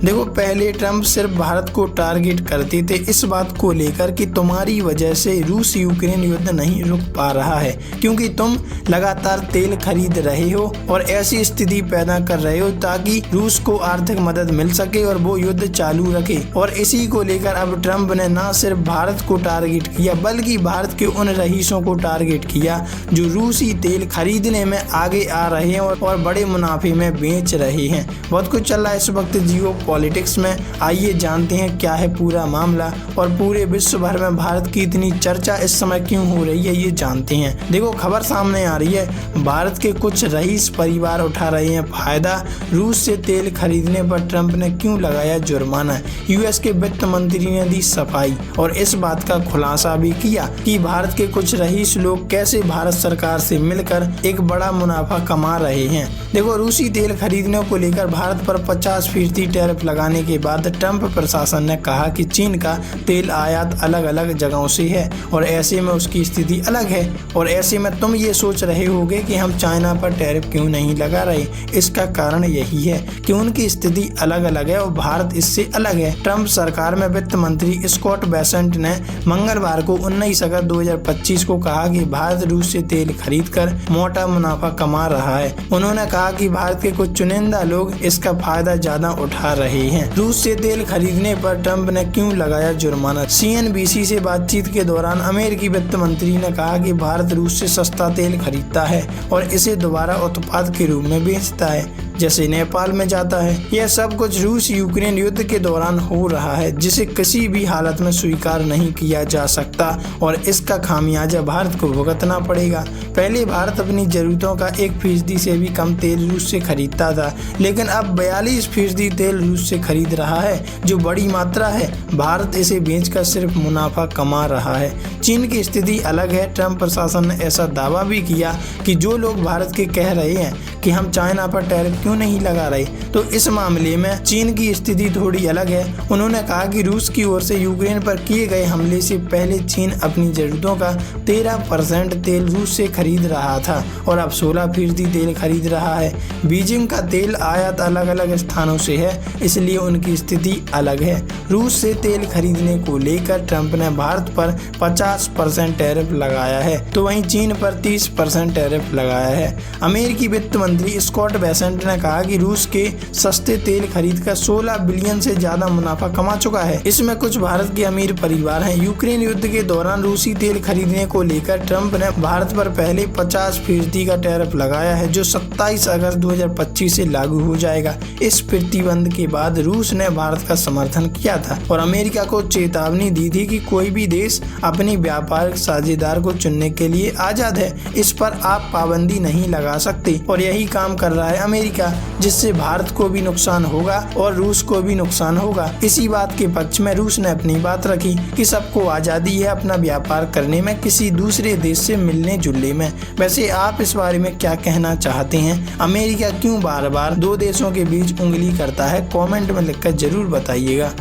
देखो, पहले ट्रम्प सिर्फ भारत को टारगेट करते थे इस बात को लेकर कि तुम्हारी वजह से रूस यूक्रेन युद्ध नहीं रुक पा रहा है, क्योंकि तुम लगातार तेल खरीद रहे हो और ऐसी स्थिति पैदा कर रहे हो ताकि रूस को आर्थिक मदद मिल सके और वो युद्ध चालू रखे। और इसी को लेकर अब ट्रम्प ने न सिर्फ भारत को टारगेट किया बल्कि भारत के उन रईसों को टारगेट किया जो रूसी तेल खरीदने में आगे आ रहे हैं और बड़े मुनाफे में बेच रहे हैं। बहुत कुछ चल रहा है इस वक्त जियो पॉलिटिक्स में। आइए जानते हैं क्या है पूरा मामला और पूरे विश्व भर में भारत की इतनी चर्चा इस समय क्यों हो रही है, ये जानते हैं। देखो, खबर सामने आ रही है, भारत के कुछ रईस परिवार उठा रहे हैं फायदा। रूस से तेल खरीदने पर ट्रंप ने क्यों लगाया जुर्माना। यूएस के वित्त मंत्री ने दी सफाई और इस बात का खुलासा भी किया कि भारत के कुछ रईस लोग कैसे भारत सरकार से मिलकर एक बड़ा मुनाफा कमा रहे हैं। देखो, रूसी तेल खरीदने को लेकर भारत पर 50% टैरिफ लगाने के बाद ट्रंप प्रशासन ने कहा कि चीन का तेल आयात अलग अलग जगहों से है और ऐसे में उसकी स्थिति अलग है। और ऐसे में तुम ये सोच रहे होगे कि हम चाइना पर टैरिफ क्यों नहीं लगा रहे। इसका कारण यही है कि उनकी स्थिति अलग अलग है और भारत इससे अलग है। ट्रंप सरकार में वित्त मंत्री स्कॉट बेसेंट ने मंगलवार को 19 अगस्त 2025 को कहा कि भारत रूस से तेल खरीदकर मोटा मुनाफा कमा रहा है। उन्होंने कहा कि भारत के कुछ चुनिंदा लोग इसका फायदा ज्यादा उठा रहे हैं। रूस से तेल खरीदने पर ट्रंप ने क्यों लगाया जुर्माना। CNBC से बातचीत के दौरान अमेरिकी वित्त मंत्री ने कहा कि भारत रूस से सस्ता तेल खरीदता है और इसे दोबारा उत्पाद के रूप में बेचता है, जैसे नेपाल में जाता है। यह सब कुछ रूस यूक्रेन युद्ध के दौरान हो रहा है जिसे किसी भी हालत में स्वीकार नहीं किया जा सकता और इसका खामियाजा भारत को भुगतना पड़ेगा। पहले भारत अपनी जरूरतों का 1% से भी कम तेल रूस से खरीदता था, लेकिन अब 42% तेल रूस से खरीद रहा है, जो बड़ी मात्रा है। भारत इसे बेचकर सिर्फ मुनाफा कमा रहा है। चीन की स्थिति अलग है। ट्रंप प्रशासन ने ऐसा दावा भी किया कि जो लोग भारत के कह रहे हैं कि हम चाइना पर टैरिफ क्यों नहीं लगा रहे, तो इस मामले में चीन की स्थिति थोड़ी अलग है। उन्होंने कहा कि रूस की ओर से यूक्रेन पर किए गए हमले से पहले चीन अपनी जरूरतों का 13% तेल रूस से खरीद रहा था और अब 16% तेल खरीद रहा है। बीजिंग का तेल आयात अलग अलग स्थानों से है, इसलिए उनकी स्थिति अलग है। रूस से तेल खरीदने को लेकर ट्रंप ने भारत पर 50% टैरिफ लगाया है, तो वहीं चीन पर 30% टैरिफ लगाया है। अमेरिकी वित्त मंत्री स्कॉट बेसेंट ने कहा कि रूस के सस्ते तेल खरीदकर 16 बिलियन से ज्यादा मुनाफा कमा चुका है। इसमें कुछ भारत के अमीर परिवार हैं। यूक्रेन युद्ध के दौरान रूसी तेल खरीदने को लेकर ट्रंप ने भारत पर पहले 50% का टैरिफ लगाया है, जो 27 अगस्त 2025 से लागू हो जाएगा। इस प्रतिबंध के बाद रूस ने भारत का समर्थन किया था और अमेरिका को चेतावनी दी थी कि कोई भी देश अपनी व्यापारिक साझेदार को चुनने के लिए आजाद है, इस पर आप पाबंदी नहीं लगा सकते। और यही काम कर रहा है अमेरिका, जिससे भारत को भी नुकसान होगा और रूस को भी नुकसान होगा। इसी बात के पक्ष में रूस ने अपनी बात रखी कि सबको आजादी है अपना व्यापार करने में, किसी दूसरे देश से मिलने जुलने में। वैसे आप इस बारे में क्या कहना चाहते हैं? अमेरिका क्यों बार बार दो देशों के बीच उंगली करता है? कमेंट में लिखकर जरूर बताइएगा।